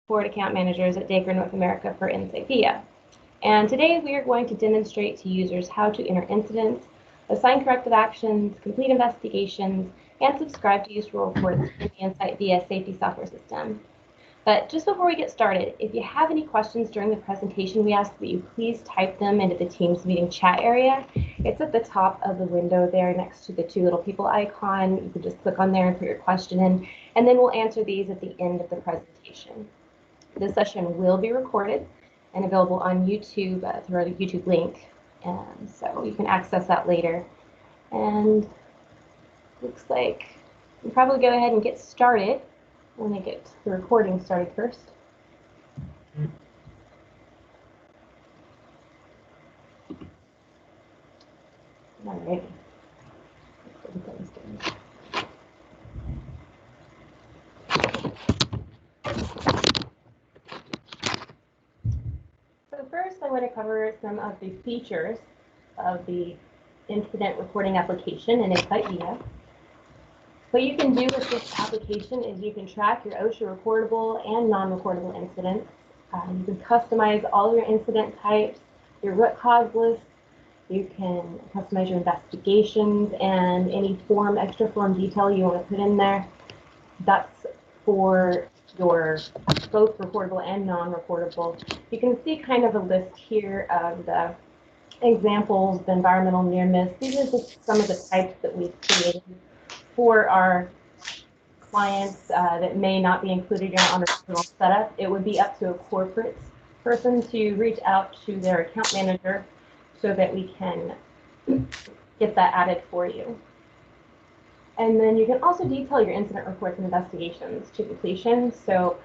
Board Account Managers at DEKRA North America for Insight Via. And today we are going to demonstrate to users how to enter incidents, assign corrective actions, complete investigations, and subscribe to useful reports in the Insight Via safety software system. But just before we get started, if you have any questions during the presentation, we ask that you please type them into the Teams meeting chat area. It's at the top of the window there next to the two little people icon. You can just click on there and put your question in, and then we'll answer these at the end of the presentation. This session will be recorded and available on YouTube through the YouTube link, so you can access that later. And looks like we'll probably go ahead and get started. I'm going to get the recording started first. All right. So first, I want to cover some of the features of the incident reporting application in Insight Via. What you can do with this application is you can track your OSHA recordable and non-recordable incidents. You can customize all your incident types, your root cause list. You can customize your investigations and any extra form detail you want to put in there. That's for your both recordable and non-recordable. You can see kind of a list here of the examples, the environmental near miss. These are just some of the types that we've created for our clients that may not be included on a personal setup. It would be up to a corporate person to reach out to their account manager so that we can get that added for you. And then you can also detail your incident reports and investigations to completion. So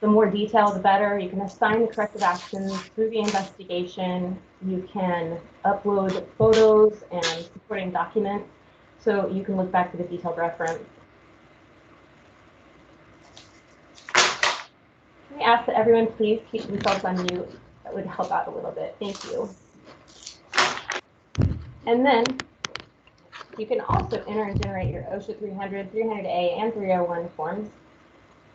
the more detail, the better. You can assign the corrective actions through the investigation. You can upload photos and supporting documents, so you can look back to the detailed reference. We ask that everyone please keep themselves on mute. That would help out a little bit. Thank you. And then you can also enter and generate your OSHA 300, 300A, and 301 forms.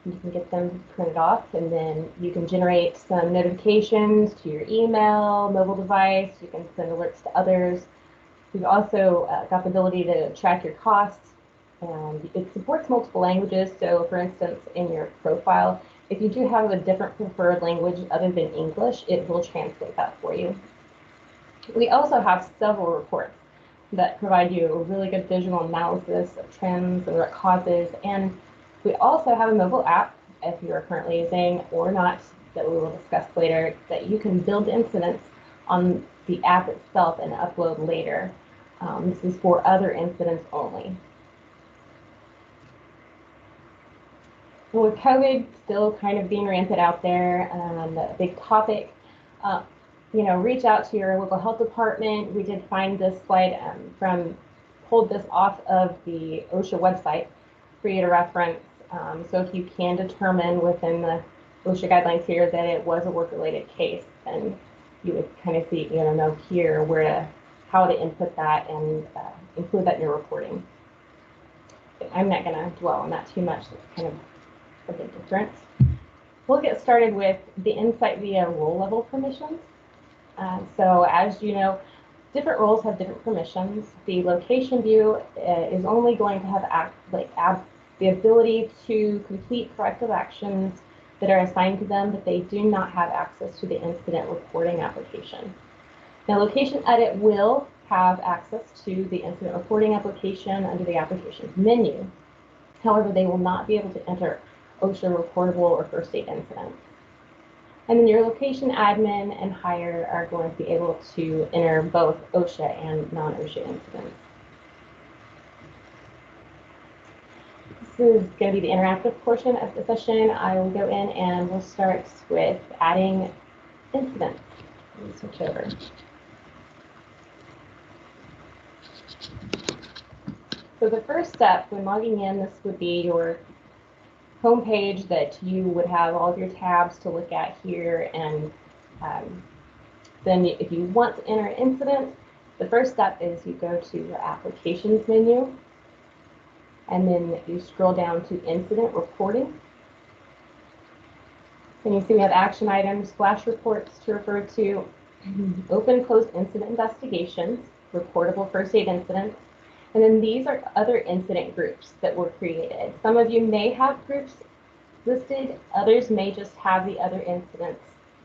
You can get them printed off, and then you can generate some notifications to your email, mobile device. You can send alerts to others. We've also got the ability to track your costs, and it supports multiple languages. So for instance, in your profile, if you do have a different preferred language other than English, it will translate that for you. We also have several reports that provide you a really good visual analysis of trends and root causes, and we also have a mobile app, if you are currently using or not, that we will discuss later, that you can build incidents on the app itself and upload later. This is for other incidents only. And with COVID still kind of being rampant out there, a big topic, reach out to your local health department. We did find this slide pulled this off of the OSHA website for you to reference. So if you can determine within the OSHA guidelines here that it was a work-related case, then you would kind of see, know here how to input that and include that in your reporting. I'm not going to dwell on that too much. It's kind of a big difference. We'll get started with the Insight Via role level permissions. So as you know, different roles have different permissions. The location view is only going to have the ability to complete corrective actions that are assigned to them, but they do not have access to the incident reporting application. Now, Location Edit will have access to the incident reporting application under the applications menu. However, they will not be able to enter OSHA reportable or first aid incidents. And then your location admin and hire are going to be able to enter both OSHA and non-OSHA incidents. This is going to be the interactive portion of the session. I will go in and we'll start with adding incidents. Let me switch over. So the first step when logging in, this would be your home page that you would have all of your tabs to look at here. And then if you want to enter an incident, the first step is you go to your applications menu, and then you scroll down to incident reporting. Then you see we have action items, flash reports to refer to, open closed incident investigations, recordable first aid incidents, and then these are other incident groups that were created. Some of you may have groups listed, others may just have the other incidents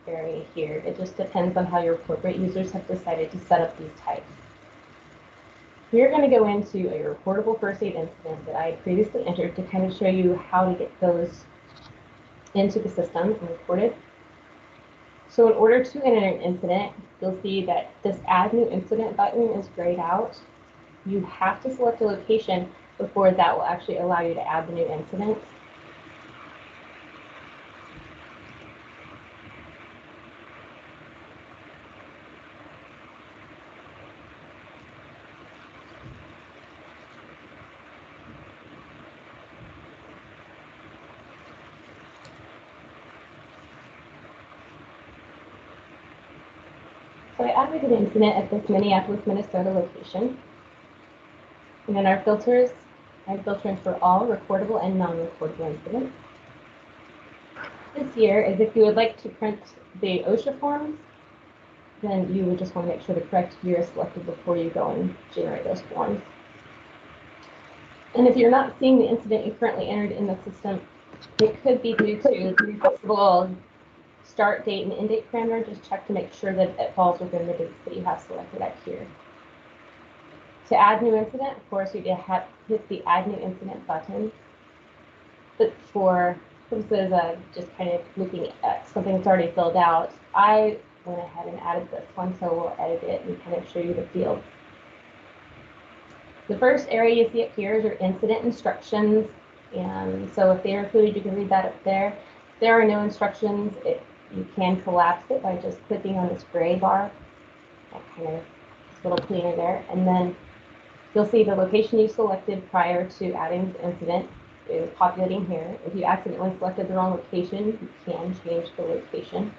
area here. It just depends on how your corporate users have decided to set up these types. We're going to go into a reportable first aid incident that I had previously entered to kind of show you how to get those into the system and recorded. So in order to enter an incident, you'll see that this Add New Incident button is grayed out. You have to select a location before that will actually allow you to add the new incident. So I added an incident at this Minneapolis, Minnesota location. And in our filters, I'm filtering for all recordable and non-recordable incidents. This here is if you would like to print the OSHA forms, then you would just want to make sure the correct year is selected before you go and generate those forms. And if you're not seeing the incident you currently entered in the system, it could be due to the possible start date and end date parameter. Just check to make sure that it falls within the dates that you have selected up here. To add new incident, of course, you hit the Add New Incident button. But for purposes of just kind of looking at something that's already filled out, I went ahead and added this one, so we'll edit it and kind of show you the fields. The first area you see up here is your incident instructions, and so if they're included, you can read that up there. If there are no instructions, you can collapse it by just clicking on this gray bar, that kind of little cleaner there, and then you'll see the location you selected prior to adding the incident is populating here. If you accidentally selected the wrong location, you can change the location.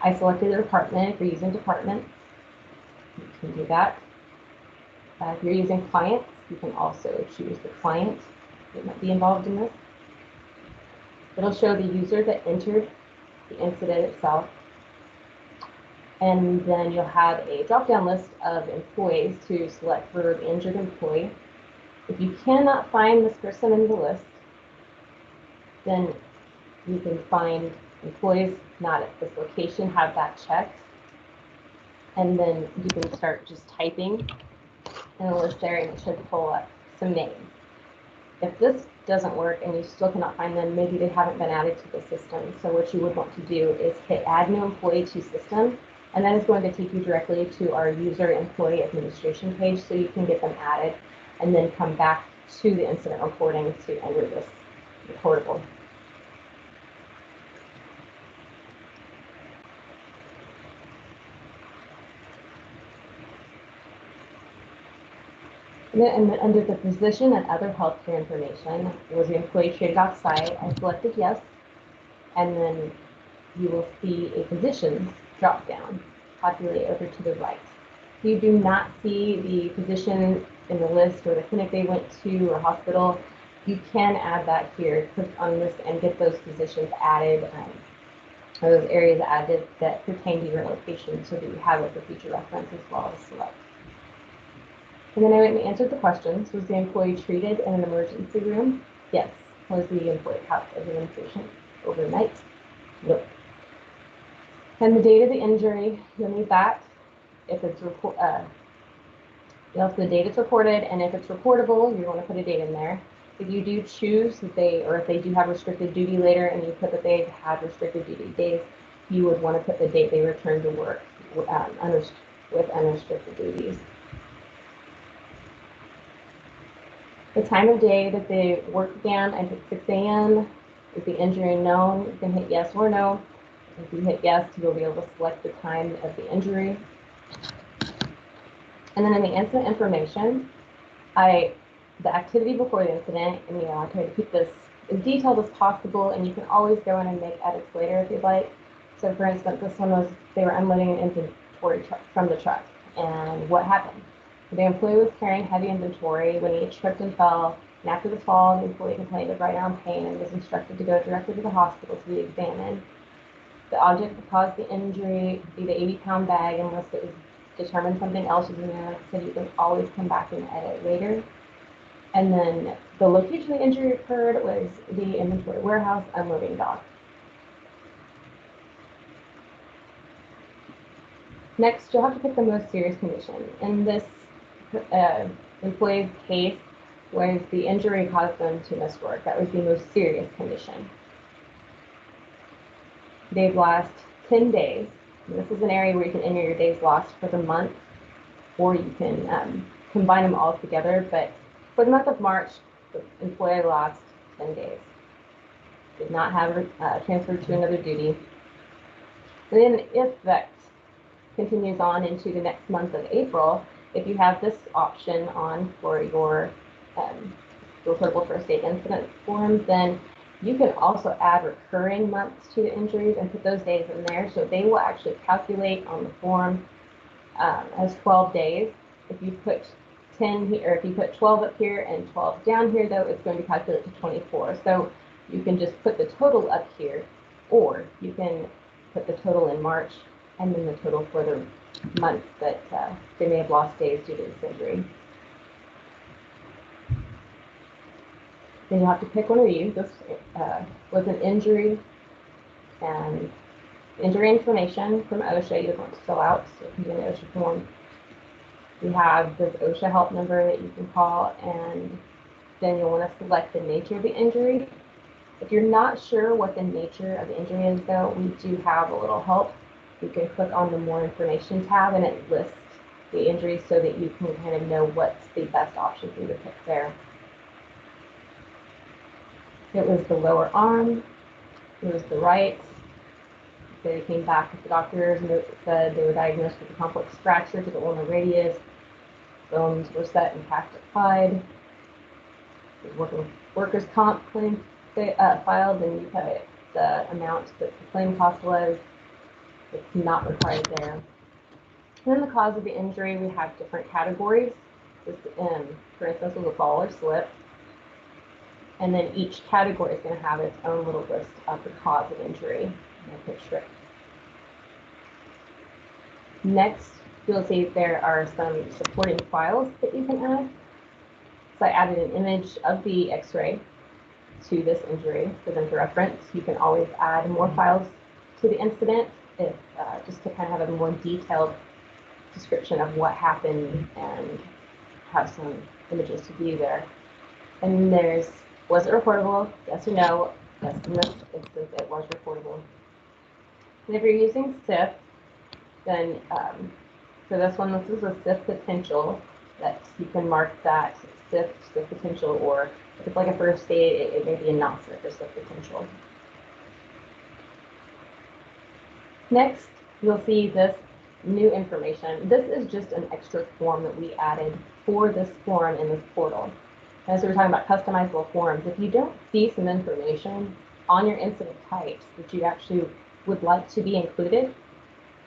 I selected the department. If you're using department, you can do that. If you're using clients, you can also choose the client that might be involved in this. It'll show the user that entered the incident itself. And then you'll have a drop-down list of employees to select for the injured employee. If you cannot find this person in the list, then you can find employees not at this location, have that checked. And then you can start just typing in a list there and it should pull up some names. If this doesn't work and you still cannot find them, maybe they haven't been added to the system. So what you would want to do is hit Add New Employee to System, and that is going to take you directly to our User Employee Administration page so you can get them added and then come back to the incident reporting to enter this recordable. And then under the position and other healthcare information, was the employee treated off-site? I selected yes, and then you will see a positions drop-down populate over to the right. If you do not see the position in the list or the clinic they went to or hospital, you can add that here. Click on this and get those positions added, or those areas added that pertain to your location so that you have it for future reference as well as select. And then I went and answered the questions. Was the employee treated in an emergency room? Yes. Was the employee hospitalized inpatient overnight? Nope. And the date of the injury, you'll need that. If it's you'll have the date it's reported, and if it's reportable, you want to put a date in there. If you do choose that if they do have restricted duty later and you put that they've had restricted duty days, you would want to put the date they returned to work with unrestricted duties. The time of day that the work began, I hit 6 a.m. Is the injury known? You can hit yes or no. If you hit yes, you'll be able to select the time of the injury. And then in the incident information, the activity before the incident, and I try to keep this as detailed as possible, and you can always go in and make edits later if you'd like. So for instance, this one was they were unloading an inventory truck from the truck, and what happened? The employee was carrying heavy inventory when he tripped and fell And after the fall, the employee complained of right arm pain and was instructed to go directly to the hospital to be examined. The object that caused the injury would be the 80-pound bag unless it was determined something else was in there. Like I said, you can always come back and edit later. And then the location the injury occurred was the inventory warehouse unloading dock. Next, you'll have to pick the most serious condition. In this employee's case, was the injury caused them to miss work. That was the most serious condition. They've lost 10 days. This is an area where you can enter your days lost for the month, or you can combine them all together. But for the month of March, the employee lost 10 days. Did not have transferred to another duty. And then if that continues on into the next month of April, if you have this option on for your Recordable First Aid Incident form, then you can also add recurring months to the injuries and put those days in there. So they will actually calculate on the form as 12 days. If you put 10 here, or if you put 12 up here and 12 down here, though, it's going to calculate to 24. So you can just put the total up here, or you can put the total in March and then the total for the months that they may have lost days due to this injury. Then you'll have to pick one of these. This was an injury, and injury information from OSHA you want to fill out, so it can be an OSHA form. You have this OSHA help number that you can call, and then you'll want to select the nature of the injury. If you're not sure what the nature of the injury is, though, we do have a little help. You can click on the More Information tab, and it lists the injury so that you can kind of know what's the best option for you to pick there. It was the lower arm, it was the right. They came back with the doctor's note that said they were diagnosed with a complex fracture to the ulnar radius. Bones were set and packed applied. The workers' comp claim filed, and you put the amount that the claim cost was. It's not required there. And then the cause of the injury, we have different categories. This, for instance, was a fall or slip. And then each category is going to have its own little list of the cause of injury. And picture it. Next, you'll see there are some supporting files that you can add. So I added an image of the x-ray to this injury for them to reference. You can always add more files to the incident if just to kind of have a more detailed description of what happened and have some images to view there. And there's, was it recordable? Yes or no? Yes, in this instance, it was recordable. And if you're using SIF, then for this one, this is a SIF potential that you can mark that SIF potential, or if it's like a first aid, it may be a not SIF or SIF potential. Next, you'll see this new information. This is just an extra form that we added for this form in this portal. As we were talking about customizable forms, if you don't see some information on your incident types that you actually would like to be included,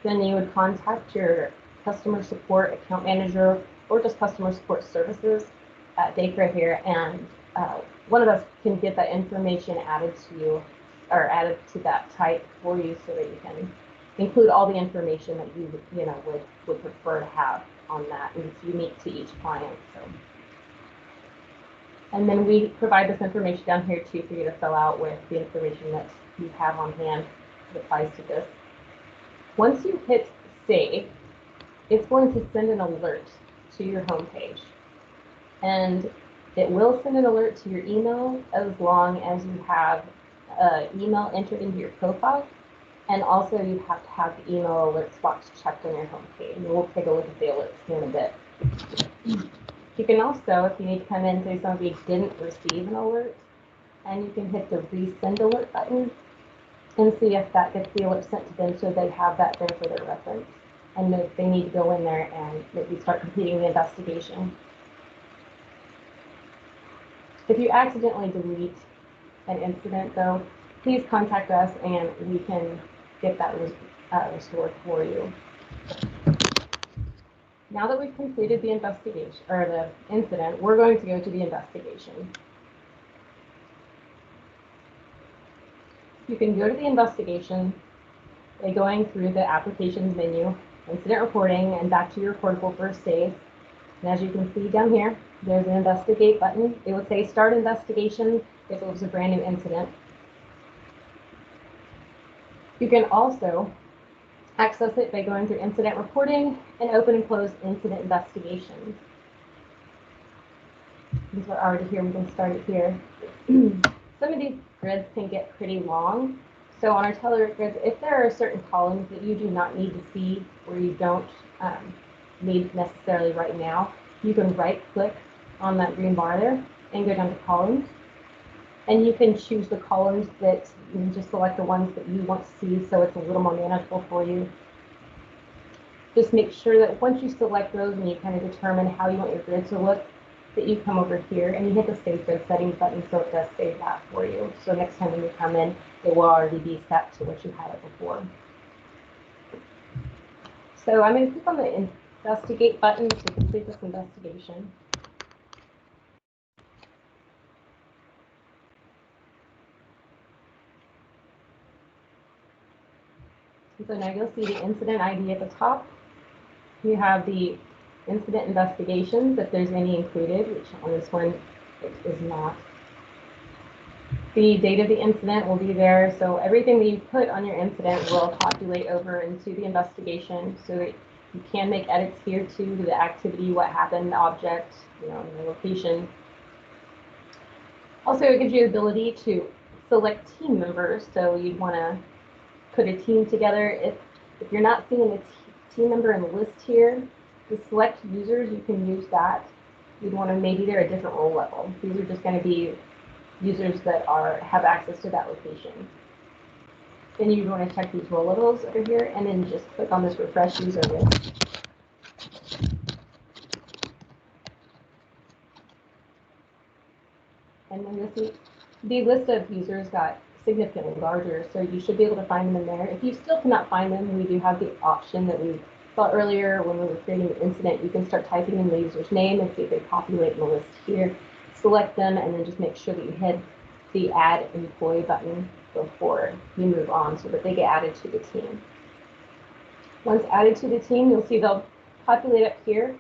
then you would contact your customer support account manager or just customer support services at DEKRA here, and one of us can get that information added to you, or added to that type for you, so that you can include all the information that you would prefer to have on that, and it's unique to each client. So, and then we provide this information down here too for you to fill out with the information that you have on hand that applies to this. Once you hit save, it's going to send an alert to your home page, and it will send an alert to your email as long as you have email entered into your profile. And also, you have to have the email alerts box checked on your home page. And we'll take a look at the alerts here in a bit. You can also, if you need to come in and say somebody didn't receive an alert, and you can hit the resend alert button and see if that gets the alert sent to them, so they have that there for their reference. And if they need to go in there and maybe start completing the investigation. If you accidentally delete an incident, though, please contact us and we can get that restored for you. Now that we've completed the investigation, or the incident, we're going to go to the investigation. You can go to the investigation by going through the applications menu, incident reporting, and back to your recordable first aid. And as you can see down here, there's an investigate button. It would say start investigation if it was a brand new incident. You can also access it by going through incident reporting and open and close incident investigations. Since we're already here, we can start it here. Some of these grids can get pretty long. So on our Telluride grids, if there are certain columns that you do not need to see or you don't need necessarily right now, you can right click on that green bar there and go down to columns. And you can choose the columns that you just select the ones that you want to see so it's a little more manageable for you. Just make sure that once you select those and you kind of determine how you want your grid to look, that you come over here and you hit the Save Grid Settings button so it does save that for you. So next time when you come in, it will already be set to what you had it before. So I'm going to click on the Investigate button to complete this investigation. So now you'll see the incident ID at the top. You have the incident investigations, if there's any included, which on this one it is not. The date of the incident will be there, so everything that you put on your incident will populate over into the investigation, so that you can make edits here to the activity, what happened, the object, the location. Also, it gives you the ability to select team members, so you'd want to put a team together. If you're not seeing a team member in the list here, to select users, you can use that. You'd want to maybe they're a different role level. These are just going to be users that have access to that location. Then you'd want to check these role levels over here and then just click on this refresh user list. And then you'll see the list of users got significantly larger, so you should be able to find them in there. If you still cannot find them, we do have the option that we saw earlier when we were creating the incident. You can start typing in the user's name and see if they populate in the list here. Select them and then just make sure that you hit the Add Employee button before you move on so that they get added to the team. Once added to the team, you'll see they'll populate up here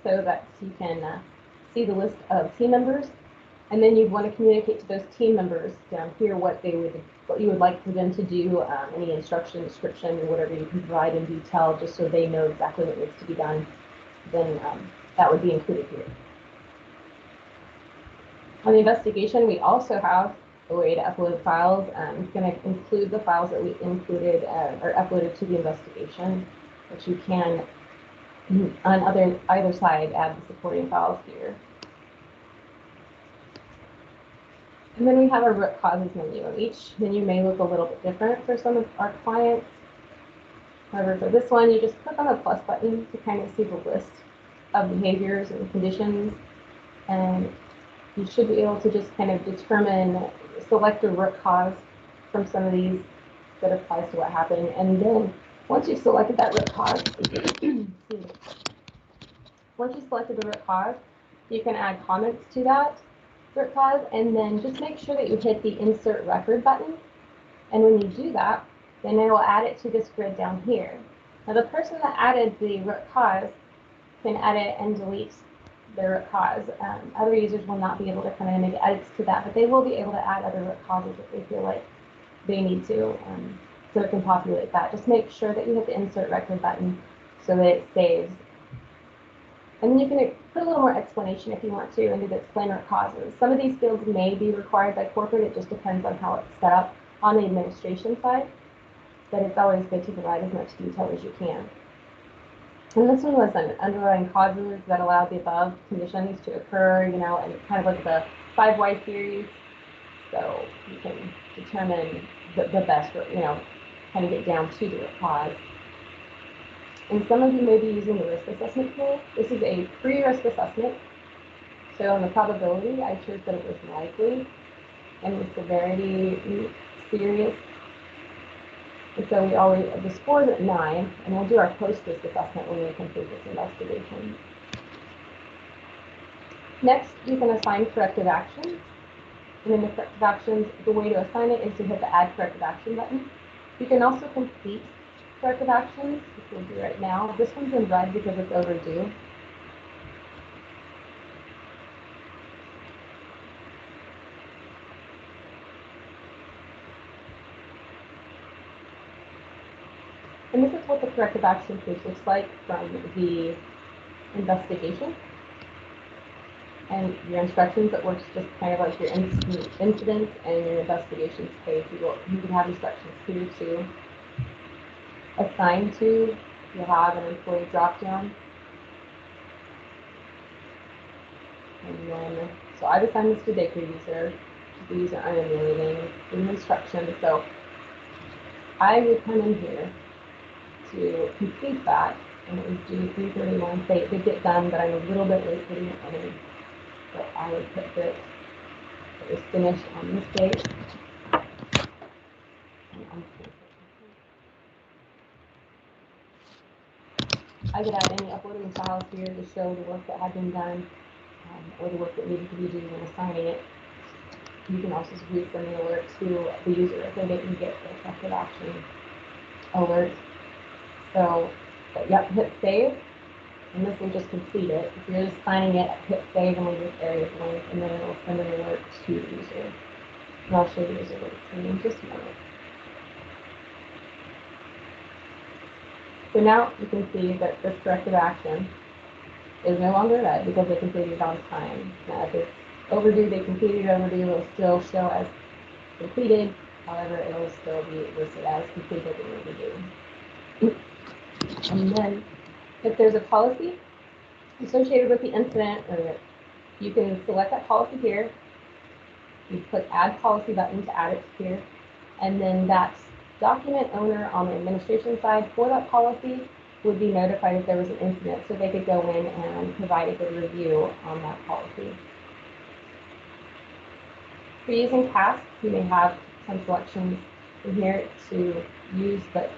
so that you can see the list of team members. And then you'd want to communicate to those team members down here what you would like for them to do, any instruction, description, or whatever you can provide in detail, just so they know exactly what needs to be done. Then that would be included here. On the investigation, we also have a way to upload files. It's going to include the files that we included or uploaded to the investigation, which you can on either side add the supporting files here. And then we have our root causes menu. Each menu may look a little bit different for some of our clients. However, for this one, you just click on the plus button to kind of see the list of behaviors and conditions. And you should be able to just kind of select a root cause from some of these that applies to what happened. And then once you've selected that root cause, you can add comments to that root cause, and then just make sure that you hit the Insert Record button. And when you do that, then it will add it to this grid down here. Now, the person that added the root cause can edit and delete their root cause. Other users will not be able to kind of make edits to that, but they will be able to add other root causes if they feel like they need to, so it can populate that. Just make sure that you hit the Insert Record button so that it saves. And then you can put a little more explanation if you want to and do the explain root causes. Some of these fields may be required by corporate. It just depends on how it's set up on the administration side, but it's always good to provide as much detail as you can. And this one was an underlying causes that allowed the above conditions to occur, and kind of like the 5 why theories. So you can determine the best, kind of get down to the root cause. And some of you may be using the risk assessment tool. This is a pre-risk assessment. So in the probability, I chose that it was likely, and the severity, serious. And so the score is at 9, and we'll do our post-risk assessment when we complete this investigation. Next, you can assign corrective actions. And then the corrective actions, the way to assign it is to hit the Add Corrective Action button. You can also complete corrective actions, which we'll do right now. This one's in red because it's overdue. And this is what the corrective action page looks like from the investigation. And your instructions, it works just kind of like your incidents and your investigations page. You can have instructions here to assign to. You'll have an employee drop down. And then, so I've assigned this to DEKRA user, which is the user I'm emulating, in instructions. So I would come in here to complete that, and it was due 3/31. Say it did get done, but I'm a little bit late putting it in. So I would put that it was finished on this date. I could add any uploading files here to show the work that had been done, or the work that needed to be done when assigning it. You can also resend the alert to the user if they didn't get the corrective action alert. So, yep, hit save, and this will just complete it. If you're just signing it, hit save and leave this area blank, and then it will send an alert to the user. And I'll show you the user what it's doing in just a moment. So now you can see that this corrective action is no longer red because they completed on time. Now if it's overdue, they completed overdue, it will still show as completed. However, it will still be listed as completed and overdue. And then if there's a policy associated with the incident, or you can select that policy here. You click Add Policy button to add it here. And then that document owner on the administration side for that policy would be notified if there was an incident, so they could go in and provide a good review on that policy. For using tasks, you may have some selections in here to use, but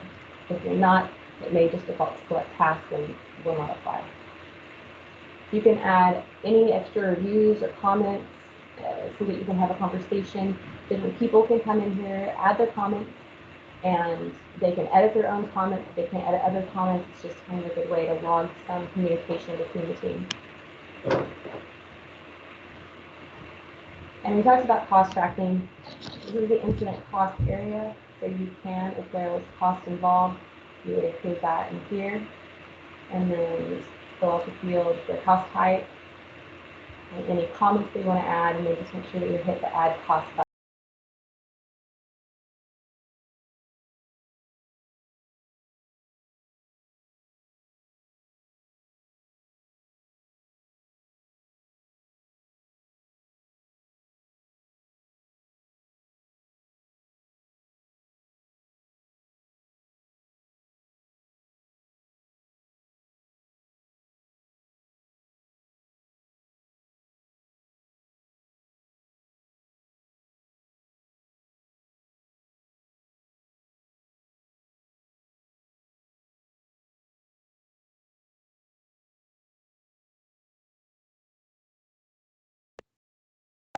if you're not, it may just default select task and will not apply. You can add any extra reviews or comments so that you can have a conversation. Different people can come in here, add their comments, and they can edit their own comments. They can edit other comments. It's just kind of a good way to log some communication between the team. And we talked about cost tracking. This is the incident cost area, so you can, if there was cost involved, you would include that in here. And then fill out the field, the cost type, and any comments they want to add, and then just make sure that you hit the Add Cost button.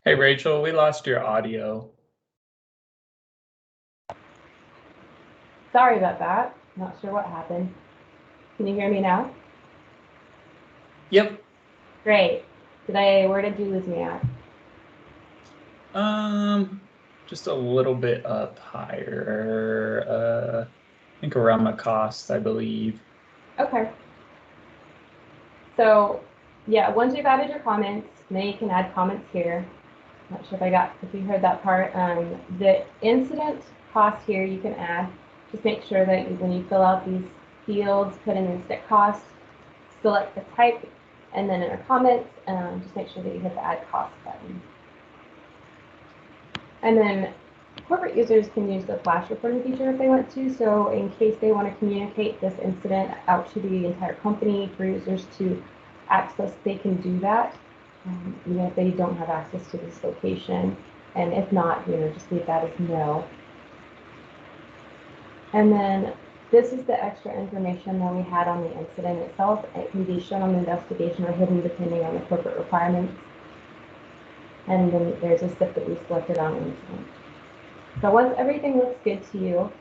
Hey, Rachel, we lost your audio. Sorry about that. Not sure what happened. Can you hear me now? Yep. Great. Where did you lose me at? Just a little bit up higher. I think around the cost, I believe. Okay. So, yeah, once you've added your comments, now you can add comments here. Not sure if you heard that part. The incident cost here you can add. Just make sure that when you fill out these fields, put in incident cost, select the type, and then in our comments, just make sure that you hit the Add Cost button. And then corporate users can use the flash reporting feature if they want to. So in case they want to communicate this incident out to the entire company for users to access, they can do that. Even if they don't have access to this location. And if not, just leave that as no. And then this is the extra information that we had on the incident itself. It can be shown on the investigation or hidden depending on the corporate requirements. And then there's a SIP that we selected on incident. So once everything looks good to you,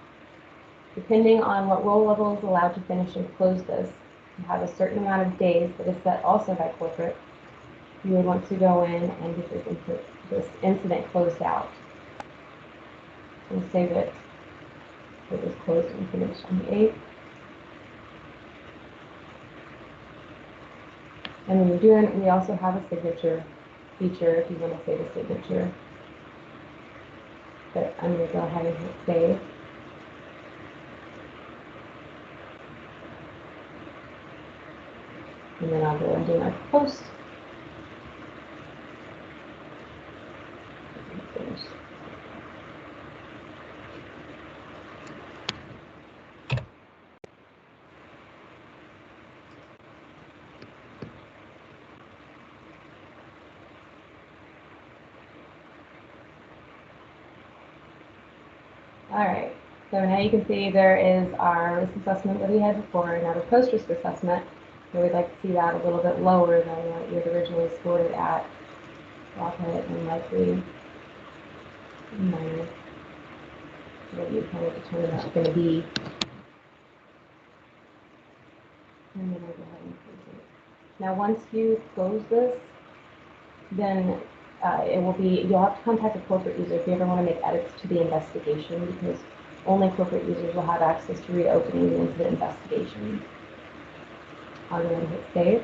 depending on what role level is allowed to finish and close this, you have a certain amount of days that is set also by corporate. You would want to go in and get this incident closed out and save it. It was closed and finished on the 8th. And when you're doing, we also have a signature feature if you want to save a signature. But I'm going to go ahead and hit save. And then I'll go and do my post. Finish. All right, so now you can see there is our risk assessment that we had before, and now the post-risk assessment. So we'd like to see that a little bit lower than what you had originally scored it at. So I'll put it in likely minor, what you kind of determine that's going to be. And then I'll go ahead and close it. Now once you close this, then it will be, you'll have to contact a corporate user if you ever want to make edits to the investigation, because only corporate users will have access to reopening the incident investigation. I'll go ahead and hit save.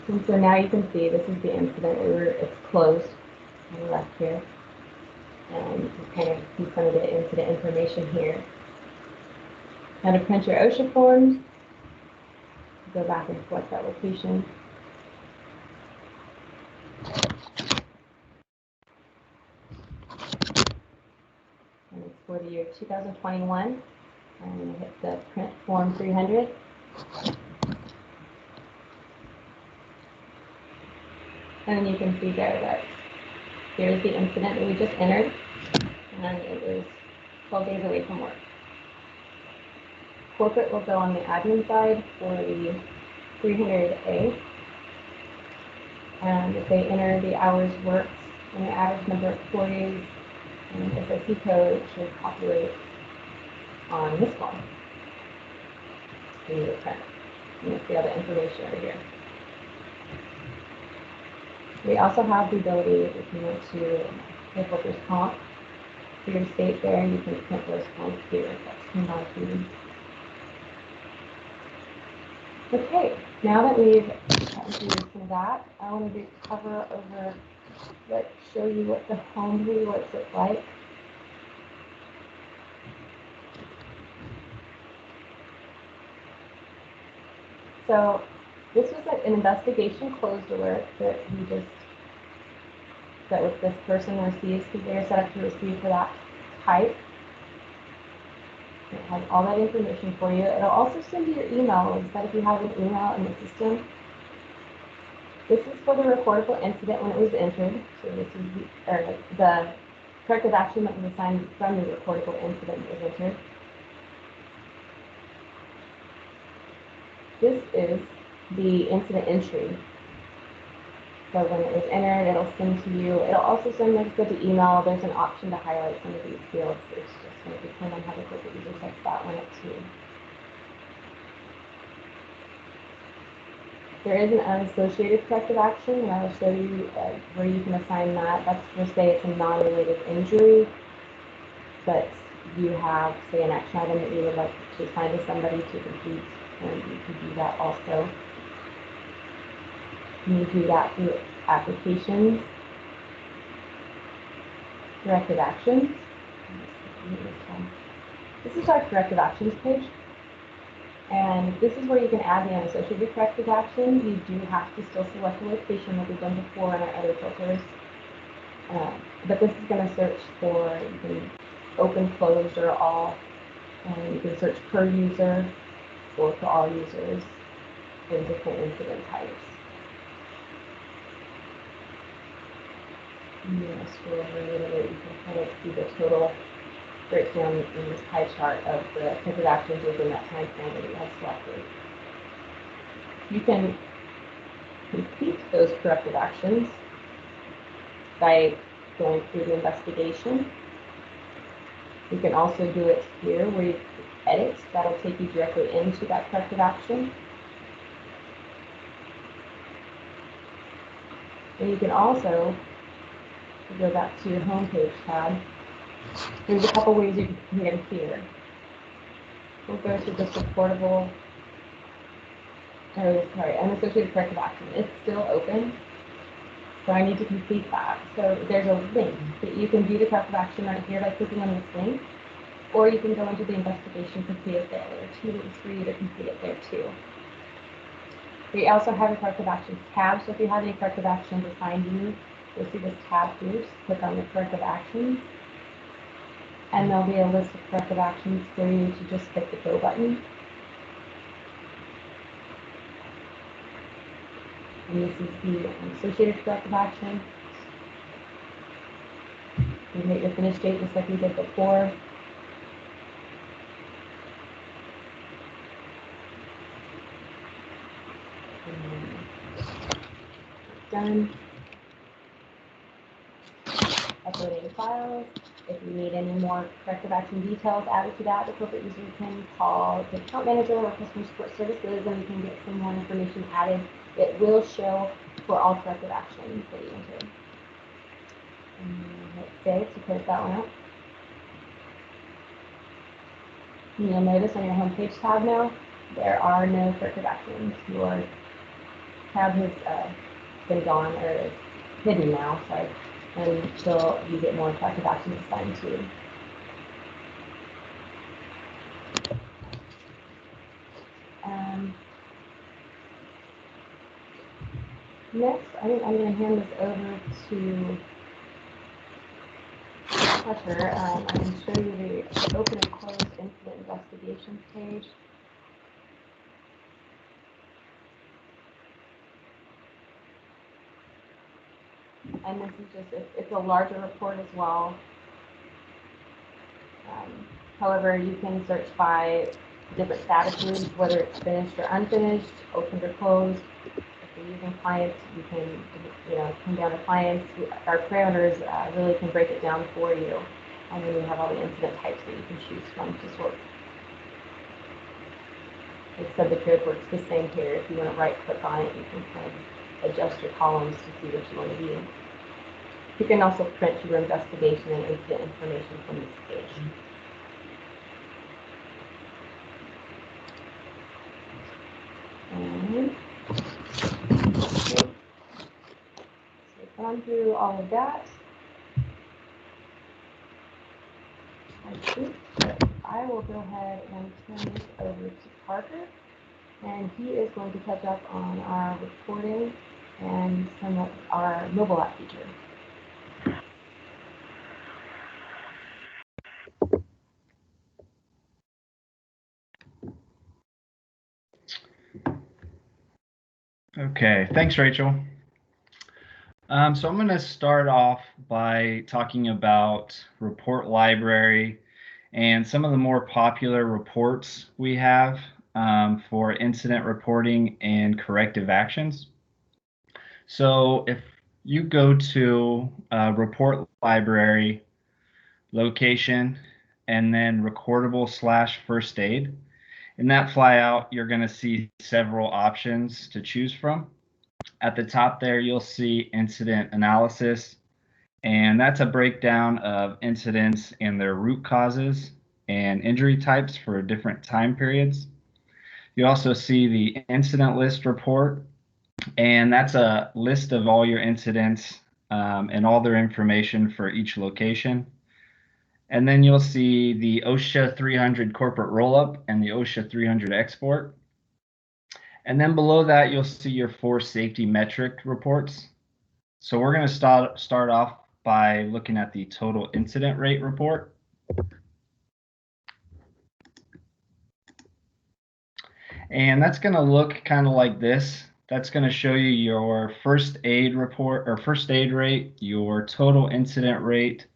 And so now you can see this is the incident. It's closed on the left here. And you kind of see some of the incident information here. Now to print your OSHA forms, go back and select that location. And it's for the year 2021. I'm going to hit the print form 300. And then you can see there that here's the incident that we just entered. And it was 12 days away from work. Corporate will go on the admin side for the 300A. And if they enter the hours worked and the average number of employees and SOC code, it should populate on this form. You need to print. You see all the information over here. We also have the ability, if you want to make workers' comp for your state there, you can print those forms here. That's $10 Okay, now that we've gotten through some of that, I wanted to cover over, show you what the home view looks like. So this was an investigation closed alert that this person receives because they're set up to receive for that type. It has all that information for you. It'll also send you your email instead if you have an email in the system. This is for the recordable incident when it was entered. So this is the corrective action that was assigned from the recordable incident that was entered. This is the incident entry. So when it was entered, it'll send to you. It'll also send us to the email. There's an option to highlight some of these fields. It's just going to depend on how the corporate user sets that one up too. There is an unassociated corrective action, and I will show you where you can assign that. That's for, say, it's a non-related injury, but you have, say, an action item that you would like to assign to somebody to complete, and you can do that also. You do that through applications, corrective actions. This is our corrective actions page. And this is where you can add the unassociated corrective action. You do have to still select the location like we've done before in our other filters. But this is going to search for, you can open, closed, or all. And you can search per user or for all users in different incident types. I'm going to scroll over a little bit. You can kind of see the total breakdown in this pie chart of the corrective actions within that time frame that you have selected. You can complete those corrective actions by going through the investigation. You can also do it here where you edit. That'll take you directly into that corrective action. And you can also go back to your home page tab. There's a couple ways you can get in here. We'll go to this recordable, unassociated corrective action. It's still open, so I need to complete that. So there's a link that you can do the corrective action right here by clicking on this link, or you can go into the investigation, complete it there. There are 2 links for you to complete it there too. We also have a corrective actions tab, so if you have any corrective actions assigned to you, you'll see this tab here. Just click on the corrective actions, and there'll be a list of corrective actions for you to just hit the go button. And this is the associated corrective action. You hit your finish date just like we did before. Done. Uploading files. If you need any more corrective action details added to that, the corporate user can call the account manager or customer support services, and we can get some more information added. It will show for all corrective actions that you enter. And hit save to close that one out. And you'll notice on your home page tab now, there are no corrective actions. Your tab has been gone, or hidden now, sorry, until you get more corrective actions assigned to you. Next, I think I'm going to hand this over to Hunter. I can show you the open and closed incident investigations page. And this is just, it's a larger report as well. However, you can search by different statuses, whether it's finished or unfinished, opened or closed. If you're using clients, you can, come down to clients. Our parameters really can break it down for you. And then you have all the incident types that you can choose from to sort. Like subject code works the same here. If you want to right click on it, you can kind of adjust your columns to see what you want to view. You can also print your investigation and incident information from this page. And so we've gone through all of that. I think that I will go ahead and turn this over to Parker, and he is going to catch up on our reporting and some of our mobile app feature. Okay, thanks, Rachel. So I'm going to start off by talking about report library and some of the more popular reports we have for incident reporting and corrective actions. So if you go to report library, location, and then recordable/first aid, in that flyout, you're going to see several options to choose from. At the top there, you'll see incident analysis, and that's a breakdown of incidents and their root causes and injury types for different time periods. You also see the incident list report, and that's a list of all your incidents and all their information for each location. And then you'll see the OSHA 300 corporate rollup and the OSHA 300 export. And then below that, you'll see your 4 safety metric reports. So we're going to start off by looking at the total incident rate report. And that's going to look kind of like this. That's going to show you your first aid report or first aid rate, your total incident rate,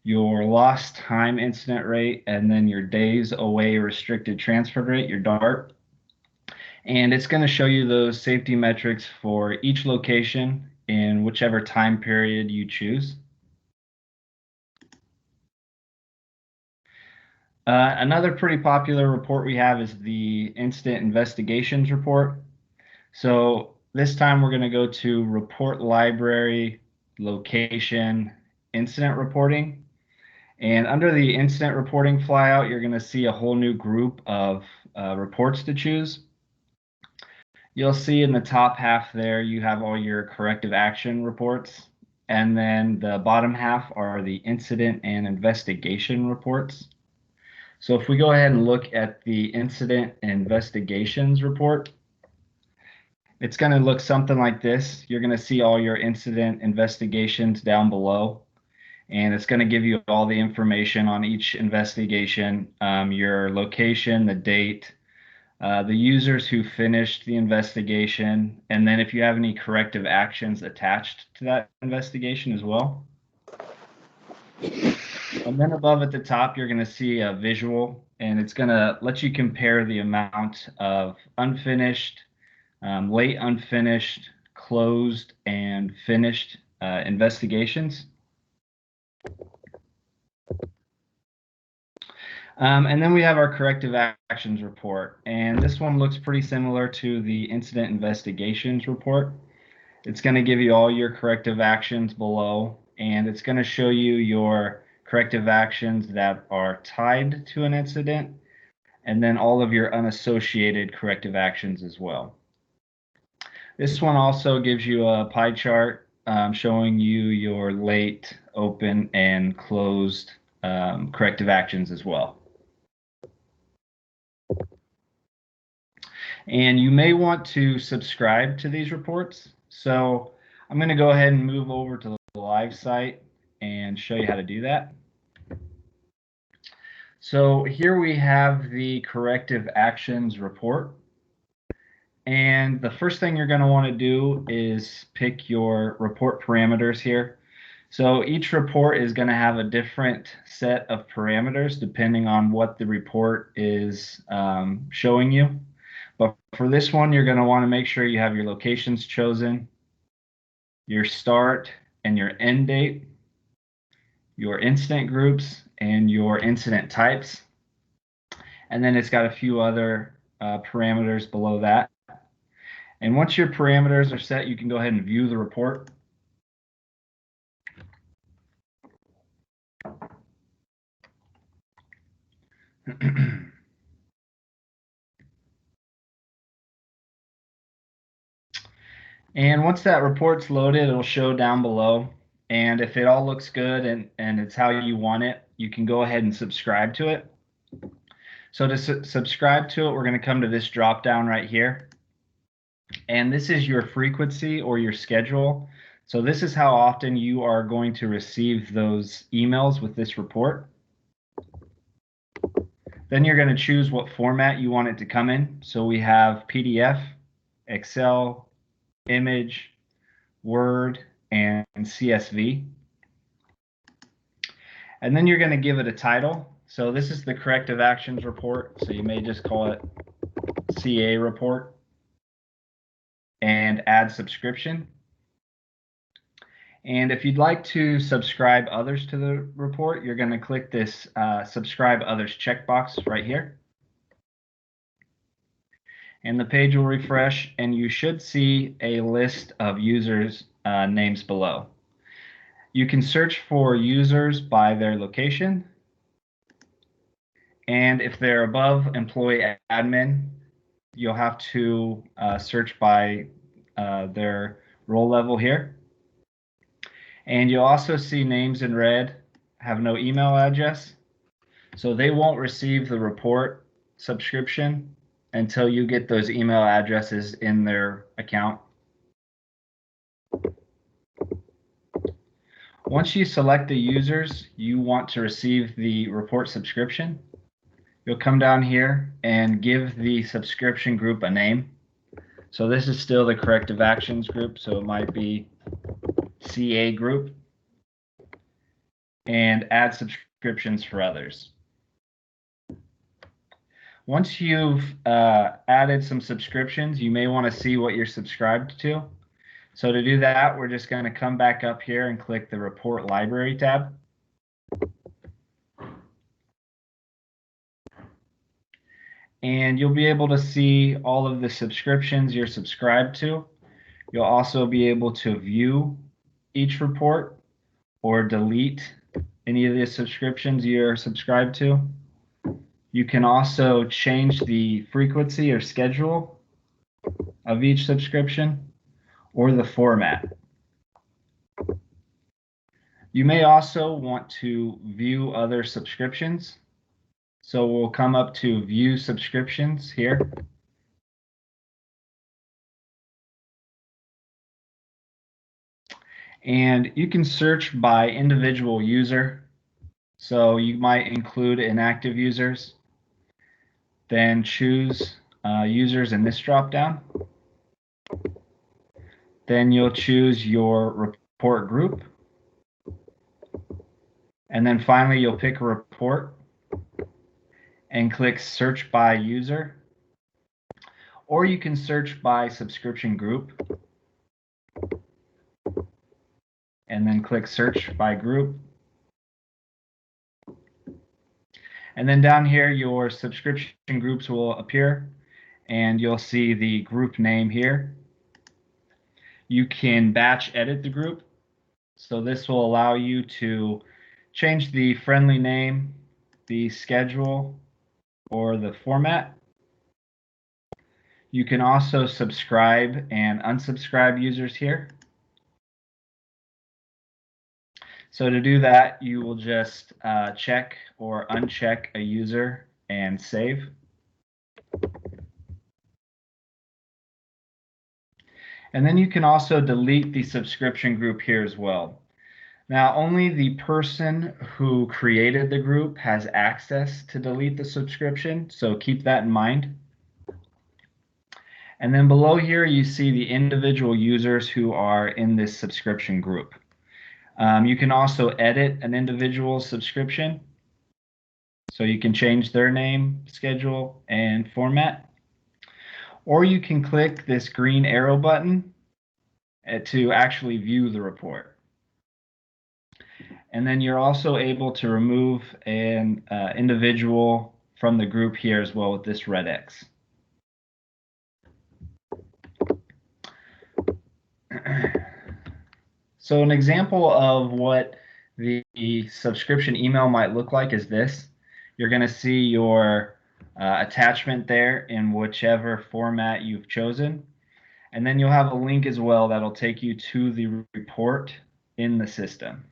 your lost time incident rate, and then your days away restricted transfer rate, your DART. And it's going to show you those safety metrics for each location in whichever time period you choose. Another pretty popular report we have is the Incident Investigations Report. So this time we're going to go to Report Library, Location, Incident Reporting. And under the Incident Reporting flyout, you're going to see a whole new group of reports to choose. You'll see in the top half there, you have all your corrective action reports. And then the bottom half are the incident and investigation reports. So if we go ahead and look at the incident investigations report, it's going to look something like this. You're going to see all your incident investigations down below, and it's going to give you all the information on each investigation, your location, the date, the users who finished the investigation, and then if you have any corrective actions attached to that investigation as well. And then above at the top, you're going to see a visual, and it's going to let you compare the amount of unfinished, late unfinished, closed, and finished investigations. And then we have our corrective actions report, and this one looks pretty similar to the incident investigations report. It's going to give you all your corrective actions below, and it's going to show you your corrective actions that are tied to an incident, and then all of your unassociated corrective actions as well. This one also gives you a pie chart showing you your late, open, and closed corrective actions as well. And you may want to subscribe to these reports. So I'm going to go ahead and move over to the live site and show you how to do that. So here we have the corrective actions report. And the first thing you're going to want to do is pick your report parameters here. So each report is going to have a different set of parameters depending on what the report is showing you. But for this one, you're going to want to make sure you have your locations chosen, your start and your end date, your incident groups, and your incident types. And then it's got a few other parameters below that. And once your parameters are set, you can go ahead and view the report. And once that report's loaded, it'll show down below. And if it all looks good and it's how you want it, you can go ahead and subscribe to it. So to subscribe to it, we're going to come to this drop down right here. And this is your frequency or your schedule. So this is how often you are going to receive those emails with this report. Then you're going to choose what format you want it to come in. So we have PDF, Excel, image, Word, and CSV. And then you're going to give it a title. So this is the corrective actions report. So you may just call it CA report and add subscription. And if you'd like to subscribe others to the report, you're going to click this subscribe others checkbox right here. And the page will refresh, and you should see a list of users' names below. You can search for users by their location. And if they're above employee admin, you'll have to search by their role level here. And you'll also see names in red have no email address. So they won't receive the report subscription until you get those email addresses in their account. Once you select the users you want to receive the report subscription, you'll come down here and give the subscription group a name. So this is still the corrective actions group, so it might be CA group. and add subscriptions for others. Once you've added some subscriptions, you may want to see what you're subscribed to. So to do that, we're just going to come back up here and click the Report Library tab. And you'll be able to see all of the subscriptions you're subscribed to. You'll also be able to view each report or delete any of the subscriptions you're subscribed to. You can also change the frequency or schedule of each subscription or the format. You may also want to view other subscriptions. So we'll come up to View Subscriptions here. And you can search by individual user. So you might include inactive users. Then choose users in this dropdown. Then you'll choose your report group. And then finally, you'll pick a report and click Search by User. Or you can search by subscription group and then click Search by Group. And then down here, your subscription groups will appear and you'll see the group name here. You can batch edit the group. So this will allow you to change the friendly name, the schedule, or the format. You can also subscribe and unsubscribe users here. So to do that, you will just check or uncheck a user and save. And then you can also delete the subscription group here as well. Now, only the person who created the group has access to delete the subscription, so keep that in mind. And then below here, you see the individual users who are in this subscription group. You can also edit an individual subscription. So you can change their name, schedule, and format. Or you can click this green arrow button to actually view the report. And then you're also able to remove an individual from the group here as well with this red X. So an example of what the subscription email might look like is this. You're going to see your attachment there in whichever format you've chosen. And then you'll have a link as well that'll take you to the report in the system.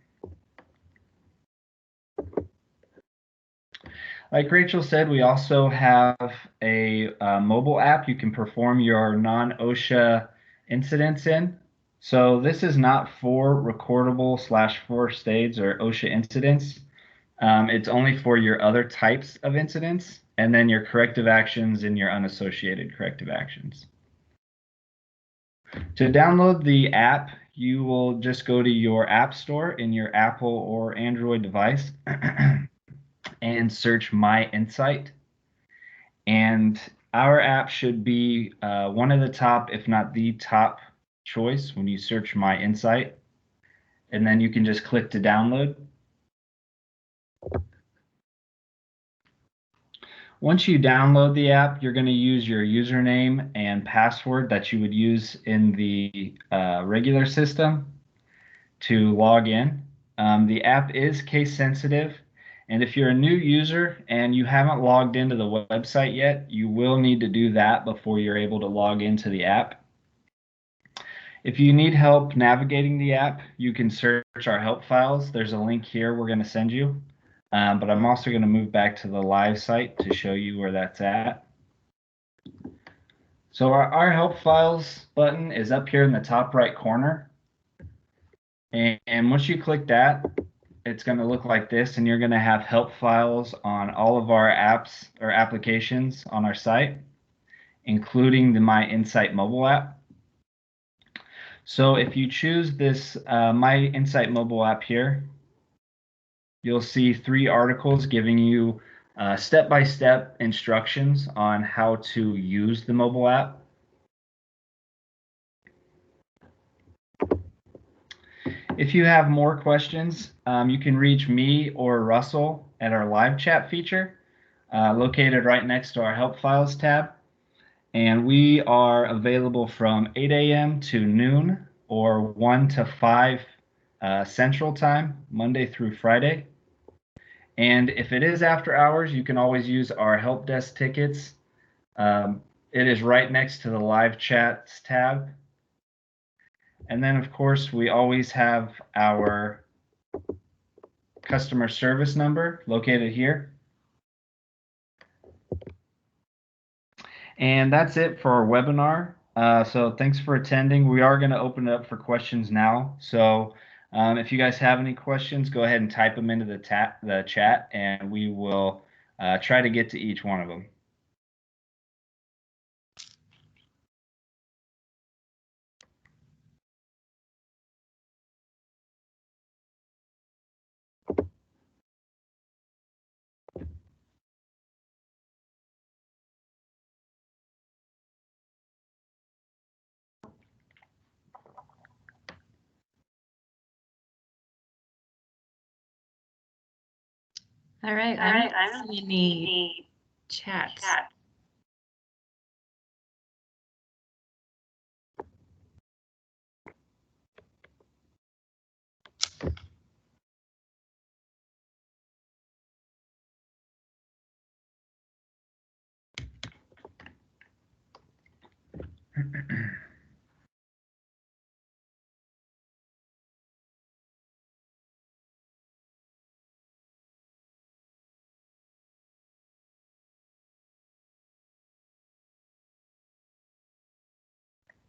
Like Rachel said, we also have a mobile app you can perform your non-OSHA incidents in. So this is not for recordable / first aids or OSHA incidents. It's only for your other types of incidents and then your corrective actions and your unassociated corrective actions. To download the app, you will just go to your app store in your Apple or Android device and search My Insight. And our app should be one of the top, if not the top choice when you search My Insight. And then you can just click to download. Once you download the app, you're going to use your username and password that you would use in the regular system to log in. The app is case sensitive, and if you're a new user and you haven't logged into the website yet, you will need to do that before you're able to log into the app. If you need help navigating the app, you can search our help files. There's a link here we're going to send you. But I'm also going to move back to the live site to show you where that's at. So our help files button is up here in the top right corner. And once you click that, it's going to look like this, and you're going to have help files on all of our apps or applications on our site, including the My Insight mobile app. So if you choose this My Insight mobile app here, you'll see 3 articles giving you step-by-step instructions on how to use the mobile app. If you have more questions, you can reach me or Russell at our live chat feature, located right next to our Help Files tab. And we are available from 8 a.m. to noon or 1 to 5 Central Time, Monday through Friday. And if it is after hours, you can always use our help desk tickets. It is right next to the live chats tab. And then, of course, we always have our customer service number located here. And that's it for our webinar. So thanks for attending. We are going to open it up for questions now. So if you guys have any questions, go ahead and type them into the chat, and we will try to get to each one of them. All right, I don't see any chats.